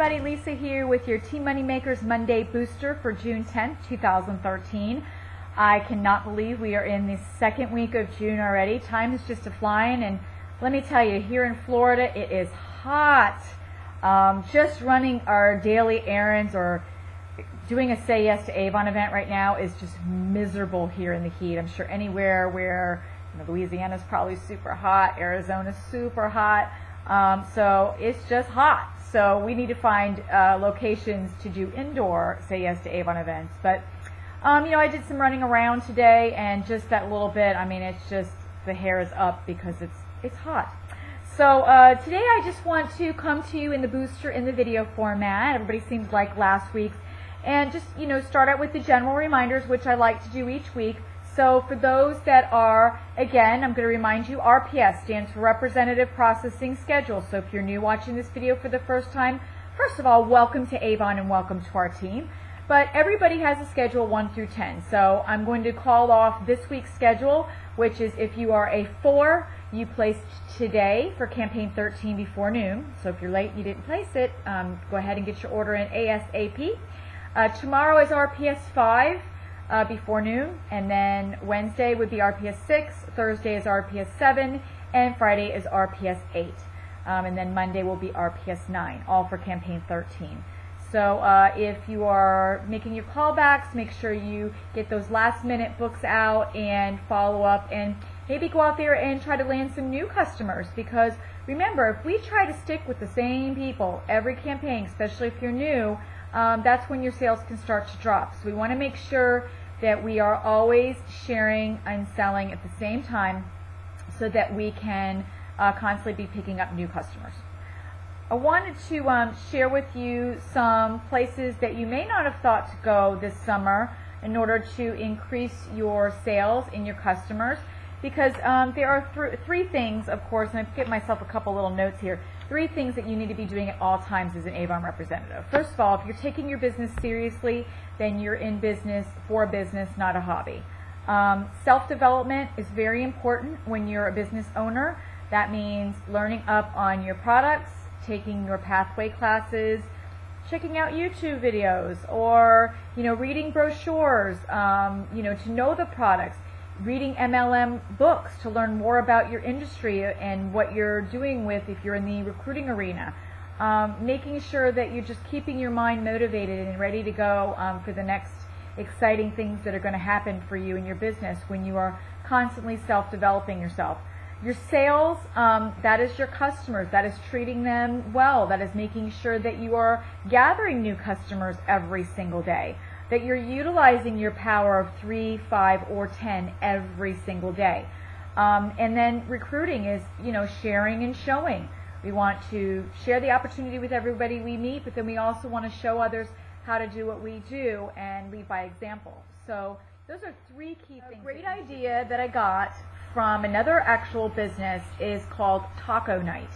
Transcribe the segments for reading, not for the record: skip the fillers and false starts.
everybody, Lisa here with your Team Moneymakers Monday Booster for June 10th, 2013. I cannot believe we are in the second week of June already. Time is just a-flying, and let me tell you, here in Florida it is hot. Just running our daily errands or doing a Say Yes to Avon event right now is just miserable here in the heat. I'm sure anywhere where Louisiana's probably super hot, Arizona's super hot. So it's just hot. So we need to find locations to do indoor Say Yes to Avon events. But I did some running around today, and just that little bit, I mean, it's just the hair is up because it's hot. So today I just want to come to you in the booster in the video format. Everybody seems like last week, and just start out with the general reminders, which I like to do each week. So for those that are, again, I'm going to remind you, RPS stands for Representative Processing Schedule. So if you're new watching this video for the first time, first of all, welcome to Avon and welcome to our team. But everybody has a schedule 1 through 10. So I'm going to call off this week's schedule, which is if you are a 4, you placed today for campaign 13 before noon. So if you're late and you didn't place it, go ahead and get your order in ASAP. Tomorrow is RPS 5. Before noon, and then Wednesday would be RPS 6, Thursday is RPS 7, and Friday is RPS 8. And then Monday will be RPS 9, all for campaign 13. So if you are making your callbacks, make sure you get those last minute books out and follow up, and maybe go out there and try to land some new customers, because remember, if we try to stick with the same people every campaign, especially if you're new, that's when your sales can start to drop. So we want to make sure that we are always sharing and selling at the same time so that we can constantly be picking up new customers. I wanted to share with you some places that you may not have thought to go this summer in order to increase your sales and your customers, because there are three things, of course, and I've given myself a couple little notes here. 3 things that you need to be doing at all times as an Avon representative. First of all, if you're taking your business seriously, then you're in business for business, not a hobby. Self-development is very important when you're a business owner. That means learning up on your products, taking your pathway classes, checking out YouTube videos, or reading brochures, to know the products, reading MLM books to learn more about your industry and what you're doing with if you're in the recruiting arena. Making sure that you're just keeping your mind motivated and ready to go for the next exciting things that are going to happen for you in your business when you are constantly self-developing yourself. Your sales, that is your customers. That is treating them well. That is making sure that you are gathering new customers every single day, that you're utilizing your power of 3, 5, or 10 every single day. And then recruiting is, sharing and showing. We want to share the opportunity with everybody we meet, but then we also want to show others how to do what we do and lead by example. So those are 3 key things. A great idea that I got from another actual business is called Taco Night.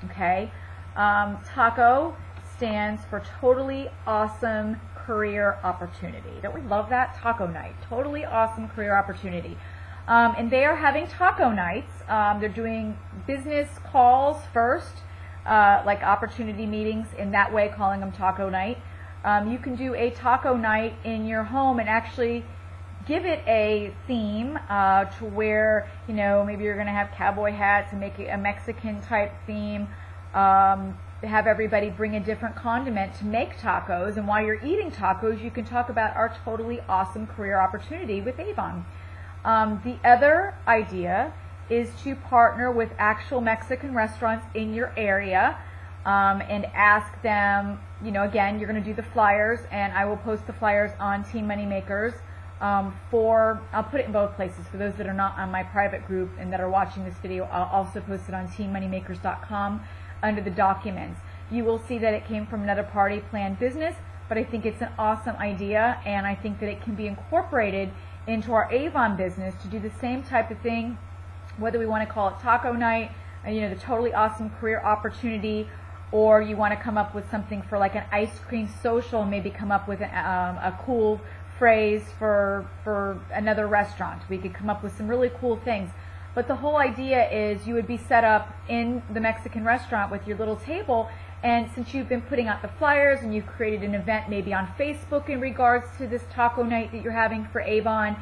Okay? Taco stands for Totally Awesome Career Opportunity. Don't we love that? Taco Night. Totally awesome career opportunity. And they are having taco nights. They're doing business calls first, like opportunity meetings, in that way calling them Taco Night. You can do a taco night in your home and actually give it a theme to where, maybe you're going to have cowboy hats and make it a Mexican type theme. Have everybody bring a different condiment to make tacos, and while you're eating tacos, you can talk about our totally awesome career opportunity with Avon. The other idea is to partner with actual Mexican restaurants in your area and ask them, again, you're going to do the flyers, and I will post the flyers on Team Moneymakers I'll put it in both places. For those that are not on my private group and that are watching this video, I'll also post it on teammoneymakers.com under the documents. You will see that it came from another party, Planned Business, but I think it's an awesome idea, and I think that it can be incorporated into our Avon business to do the same type of thing, whether we want to call it Taco Night, the totally awesome career opportunity, or you want to come up with something for like an ice cream social, and maybe come up with a cool phrase for another restaurant. We could come up with some really cool things. But the whole idea is you would be set up in the Mexican restaurant with your little table, And since you've been putting out the flyers and you've created an event maybe on Facebook in regards to this taco night that you're having for Avon,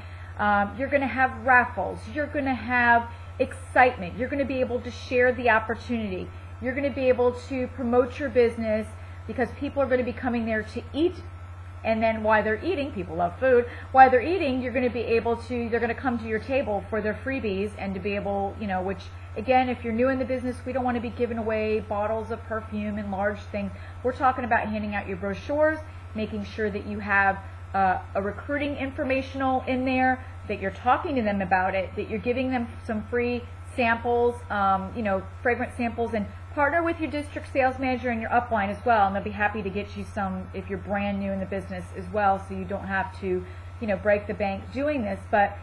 you're going to have raffles, you're going to have excitement, you're going to be able to share the opportunity, you're going to be able to promote your business because people are going to be coming there to eat. And then while they're eating, people love food, while they're eating, you're going to be able to, they're going to come to your table for their freebies and to be able, you know, which again, if you're new in the business, we don't want to be giving away bottles of perfume and large things. We're talking about handing out your brochures, making sure that you have a recruiting informational in there, that you're talking to them about it, that you're giving them some free samples, you know, fragrance samples, and partner with your district sales manager and your upline as well, and they'll be happy to get you some if you're brand new in the business as well, so you don't have to, you know, break the bank doing this. But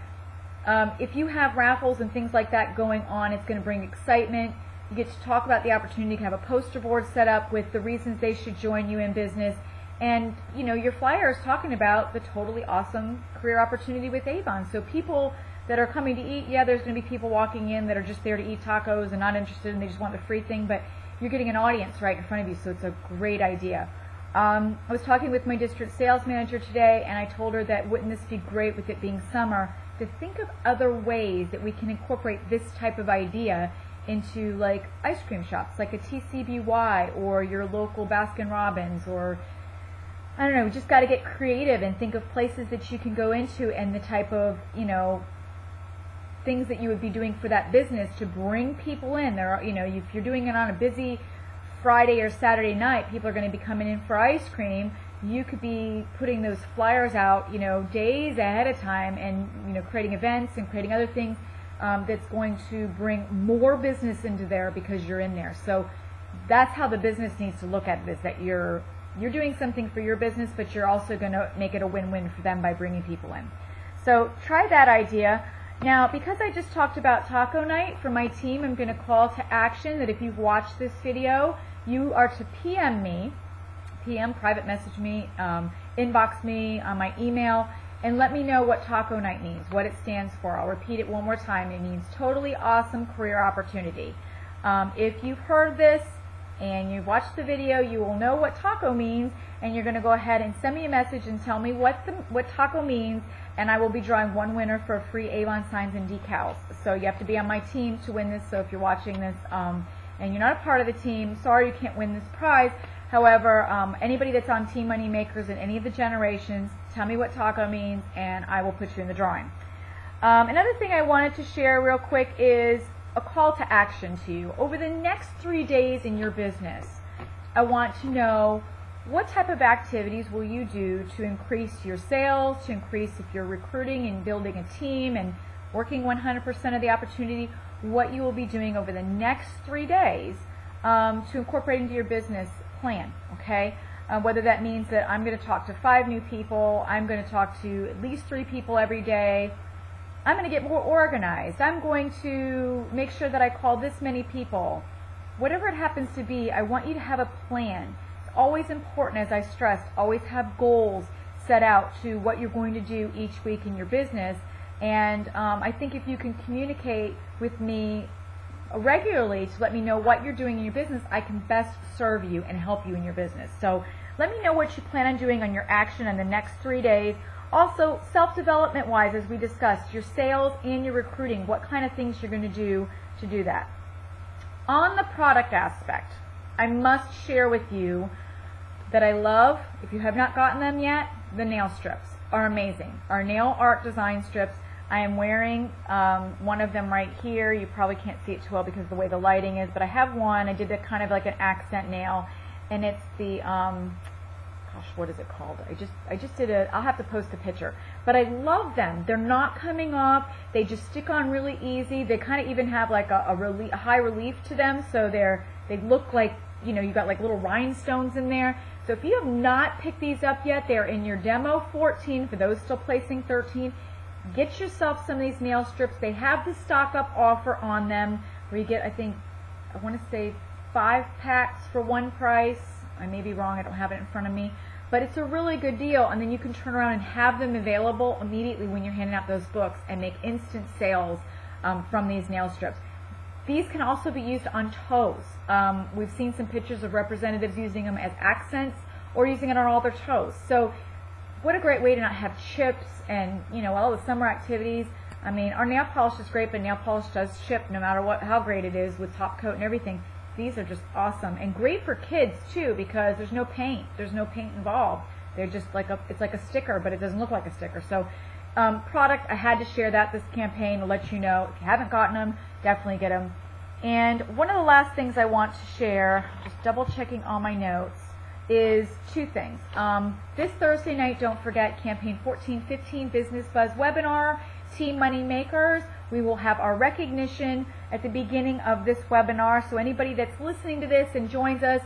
if you have raffles and things like that going on, it's going to bring excitement. You get to talk about the opportunity to have a poster board set up with the reasons they should join you in business, and you know, your flyer is talking about the totally awesome career opportunity with Avon. So people that are coming to eat, yeah, there's going to be people walking in that are just there to eat tacos and not interested and they just want the free thing, but you're getting an audience right in front of you, so it's a great idea. I was talking with my district sales manager today, and I told her that wouldn't this be great with it being summer to think of other ways that we can incorporate this type of idea into like ice cream shops, like a TCBY or your local Baskin Robbins, or I don't know, we just got to get creative and think of places that you can go into and the type of, you know, things that you would be doing for that business to bring people in. There are, you know, if you're doing it on a busy Friday or Saturday night, people are going to be coming in for ice cream. You could be putting those flyers out, you know, days ahead of time, and you know, creating events and creating other things that's going to bring more business into there because you're in there. So that's how the business needs to look at it, is that you're doing something for your business, but you're also going to make it a win-win for them by bringing people in. So try that idea. Now, because I just talked about taco night for my team, I'm going to call to action that if you've watched this video, you are to PM me, private message me, inbox me on my email, and let me know what taco night means, what it stands for. I'll repeat it one more time. It means totally awesome career opportunity. If you've heard this and you've watched the video, you will know what taco means, and you're going to go ahead and send me a message and tell me what taco means, and I will be drawing one winner for free Avon signs and decals. So you have to be on my team to win this. So if you're watching this and you're not a part of the team, sorry you can't win this prize. However, anybody that's on Team Moneymakers in any of the generations, tell me what taco means and I will put you in the drawing. Another thing I wanted to share real quick is a call to action to you. Over the next 3 days in your business, I want to know what type of activities will you do to increase your sales, to increase if you're recruiting and building a team and working 100% of the opportunity, what you will be doing over the next 3 days to incorporate into your business plan, okay? Whether that means that I'm going to talk to 5 new people, I'm going to talk to at least 3 people every day, I'm going to get more organized, I'm going to make sure that I call this many people. Whatever it happens to be, I want you to have a plan. It's always important, as I stressed, always have goals set out to what you're going to do each week in your business. And I think if you can communicate with me regularly to let me know what you're doing in your business, I can best serve you and help you in your business. So let me know what you plan on doing on your action in the next 3 days. Also, self-development wise, as we discussed, your sales and your recruiting, what kind of things you're going to do that. On the product aspect, I must share with you that I love, if you have not gotten them yet, the nail strips are amazing. Our nail art design strips. I am wearing one of them right here. You probably can't see it too well because of the way the lighting is, but I have one. I did a kind of like an accent nail, and it's the, gosh, what is it called? I just did a, I'll have to post a picture. But I love them. They're not coming off. They just stick on really easy. They kind of even have like a high relief to them, so they look like, you know, you got like little rhinestones in there. So if you have not picked these up yet, they're in your demo 14. For those still placing 13, get yourself some of these nail strips. They have the stock up offer on them where you get, I think, I want to say 5 packs for one price. I may be wrong, I don't have it in front of me, but it's a really good deal, and then you can turn around and have them available immediately when you're handing out those books and make instant sales from these nail strips. These can also be used on toes. We've seen some pictures of representatives using them as accents or using it on all their toes. So what a great way to not have chips and, you know, all the summer activities. I mean, our nail polish is great, but nail polish does chip no matter how great it is with top coat and everything. These are just awesome and great for kids too, because there's no paint. There's no paint involved. They're just like it's like a sticker, but it doesn't look like a sticker. So product, I had to share that this campaign to let you know. If you haven't gotten them, definitely get them. And one of the last things I want to share, just double checking all my notes, is two things. This Thursday night, don't forget, Campaign 1415 Business Buzz webinar, Team Money Makers. We will have our recognition at the beginning of this webinar. So anybody that's listening to this and joins us,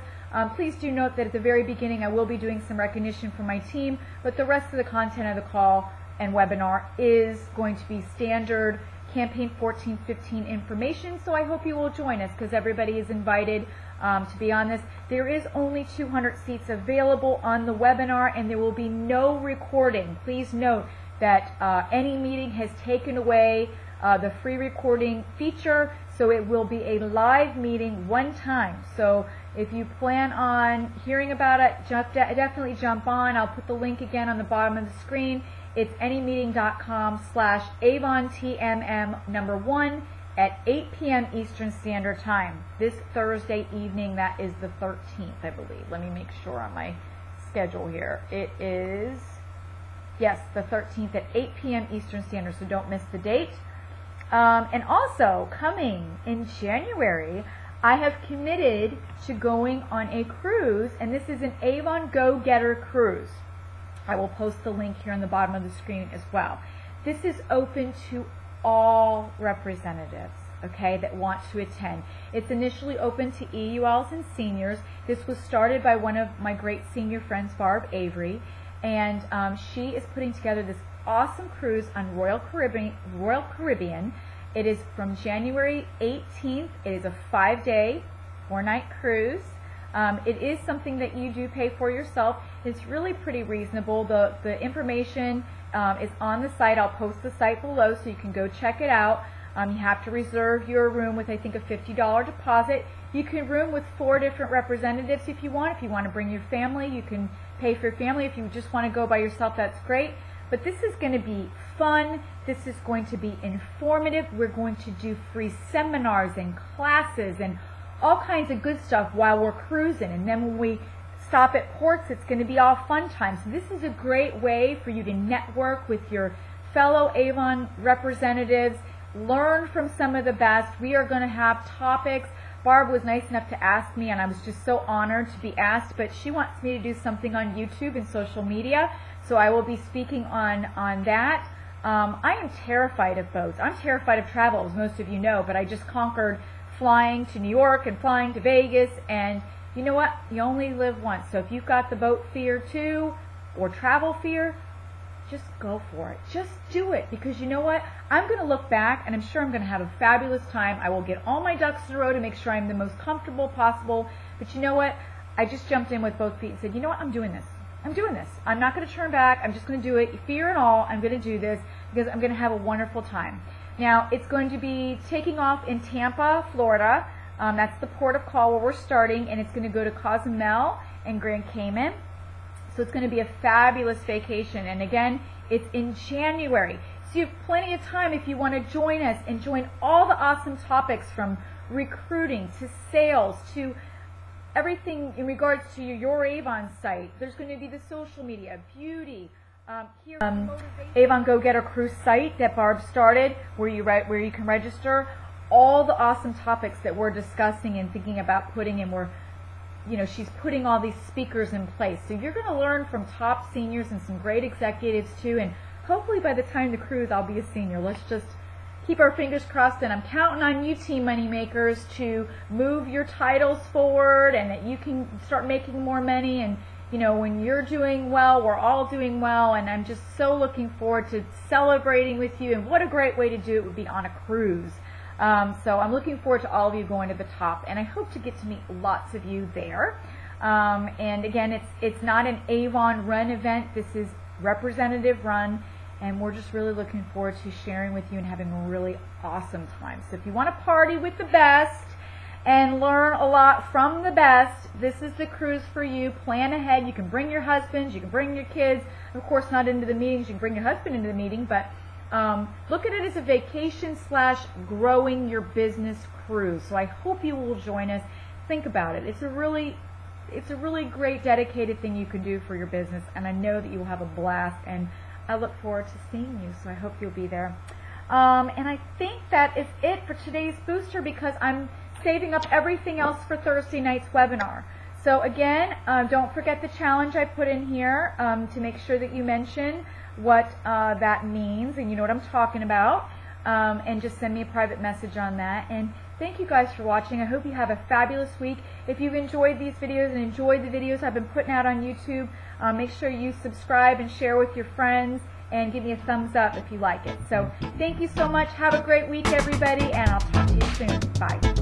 please do note that at the very beginning I will be doing some recognition for my team, but the rest of the content of the call and webinar is going to be standard Campaign 1415 information. So I hope you will join us, because everybody is invited to be on this. There is only 200 seats available on the webinar, and there will be no recording. Please note that any meeting has taken away the free recording feature, so it will be a live meeting one time. So if you plan on hearing about it, definitely jump on. I'll put the link again on the bottom of the screen. It's anymeeting.com/AvonTMM1 at 8 p.m. Eastern Standard Time. This Thursday evening, that is the 13th, I believe. Let me make sure on my schedule here. It is, yes, the 13th at 8 p.m. Eastern Standard, so don't miss the date. And also, coming in January, I have committed to going on a cruise, and this is an Avon Go-Getter cruise. I will post the link here on the bottom of the screen as well. This is open to all representatives, okay, that want to attend. It's initially open to EULs and seniors. This was started by one of my great senior friends, Barb Avery, and she is putting together this awesome cruise on Royal Caribbean. It is from January 18th. It is a 5-day, 4-night cruise. It is something that you do pay for yourself. It's really pretty reasonable. The information is on the site. I'll post the site below so you can go check it out. You have to reserve your room with, I think, a $50 deposit. You can room with 4 different representatives if you want. If you want to bring your family, you can pay for your family. If you just want to go by yourself, that's great. But this is going to be fun. This is going to be informative. We're going to do free seminars and classes and all kinds of good stuff while we're cruising. And then when we stop at ports, it's going to be all fun time. So this is a great way for you to network with your fellow Avon representatives, learn from some of the best. We are going to have topics. Barb was nice enough to ask me, and I was just so honored to be asked, but she wants me to do something on YouTube and social media, so I will be speaking on that. I am terrified of boats. I'm terrified of travel, as most of you know, but I just conquered flying to New York and flying to Vegas, and you know what? You only live once. So if you've got the boat fear too, or travel fear, just go for it. Just do it, because you know what? I'm going to look back, and I'm sure I'm going to have a fabulous time. I will get all my ducks in a row to make sure I'm the most comfortable possible. But you know what? I just jumped in with both feet and said, you know what? I'm doing this. I'm doing this. I'm not going to turn back. I'm just going to do it. Fear and all, I'm going to do this because I'm going to have a wonderful time. Now, it's going to be taking off in Tampa, Florida. That's the port of call where we're starting, and it's going to go to Cozumel and Grand Cayman. So it's going to be a fabulous vacation. And again, it's in January. So you have plenty of time if you want to join us and join all the awesome topics, from recruiting to sales to everything in regards to your Avon site. There's going to be the social media, beauty, Avon Go-Getter Cruise site that Barb started, where you can register all the awesome topics that we're discussing and thinking about putting in. She's putting all these speakers in place. So you're going to learn from top seniors and some great executives too, and hopefully by the time the cruise, I'll be a senior. Let's just keep our fingers crossed, and I'm counting on you, Team Money Makers, to move your titles forward and that you can start making more money. And when you're doing well, we're all doing well, and I'm just so looking forward to celebrating with you. And what a great way to do it would be on a cruise. So I'm looking forward to all of you going to the top, and I hope to get to meet lots of you there. And again, it's not an Avon run event. This is representative run, and we're just really looking forward to sharing with you and having a really awesome time. So if you want to party with the best and learn a lot from the best, this is the cruise for you. Plan ahead. You can bring your husbands, you can bring your kids, of course not into the meetings, you can bring your husband into the meeting, but look at it as a vacation / growing your business cruise. So I hope you will join us. Think about it. It's a really great dedicated thing you can do for your business, and I know that you will have a blast, and I look forward to seeing you, so I hope you'll be there. And I think that is it for today's booster, because I'm saving up everything else for Thursday night's webinar. So again, don't forget the challenge I put in here to make sure that you mention what that means and you know what I'm talking about, and just send me a private message on that. And thank you guys for watching. I hope you have a fabulous week. If you've enjoyed these videos and enjoyed the videos I've been putting out on YouTube, make sure you subscribe and share with your friends, and give me a thumbs up if you like it. So thank you so much. Have a great week, everybody, and I'll talk to you soon. Bye.